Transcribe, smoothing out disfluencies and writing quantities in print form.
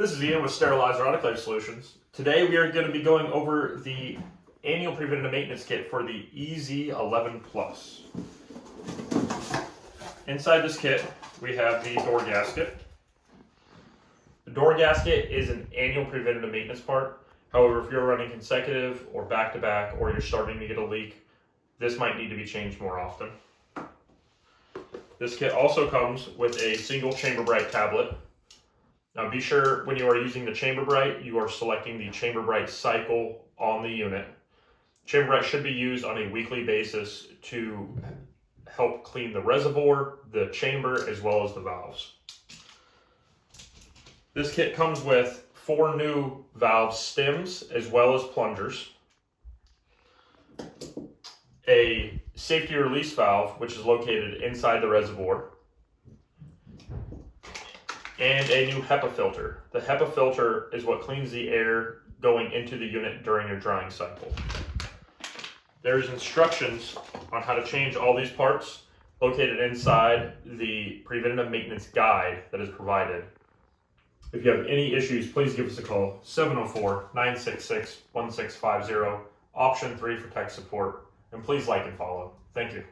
This is Ian with Sterilizer Autoclave Solutions. Today we are going to be going over the annual preventative maintenance kit for the EZ11 Plus. Inside this kit we have the door gasket. The door gasket is an annual preventative maintenance part. However, if you're running consecutive or back-to-back, or you're starting to get a leak, this might need to be changed more often. This kit also comes with a single Chamber Bright tablet. Now be sure when you are using the Chamber Bright, you are selecting the Chamber Bright cycle on the unit. Chamber Bright should be used on a weekly basis to help clean the reservoir, the chamber, as well as the valves. This kit comes with 4 new valve stems as well as plungers, a safety release valve which is located inside the reservoir, and a new HEPA filter. The HEPA filter is what cleans the air going into the unit during your drying cycle. There's instructions on how to change all these parts located inside the preventative maintenance guide that is provided. If you have any issues, please give us a call, 704-966-1650, option 3 for tech support, and please like and follow. Thank you.